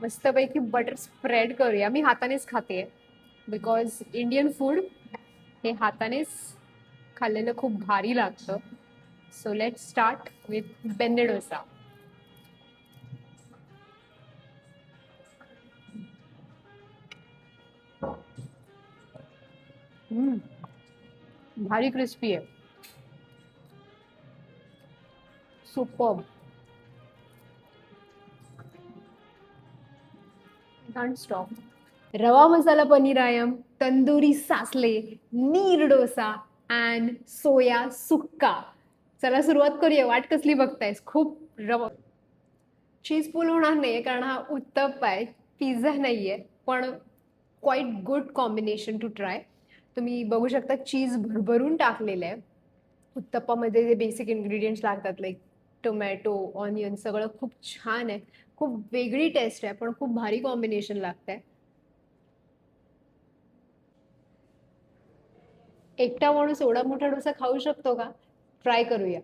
मस्तपैकी butter spread करूया. मी हातानेच खाते बिकॉज इंडियन फूड हे हातानेच खाल्लेलं खूप भारी लागतं. So let start with benne dosa. भारी क्रिस्पी आहे. Super. Can't stop. Rava masala paneer आयम, तंदुरी सासले, नीर डोसा अँड सोया सुक्का. चला सुरुवात करूया. वाट कसली बघतायस? खूप रवा. चीज पूल होणार नाहीये कारण हा उत्तप्पा आहे, पिझ्झा नाहीये. पण quite good combination to try. तुम्ही बघू शकता चीज भरभरून टाकलेलं आहे. उत्तप्पामध्ये जे बेसिक इन्ग्रेडियंट्स लागतात लाईक टोमॅटो, ऑनियन सगळं खूप छान आहे. खूप वेगळी टेस्ट आहे पण खूप भारी कॉम्बिनेशन लागतंय. एकटा माणूस एवढा मोठा डोसा खाऊ शकतो का? ट्राय करूया.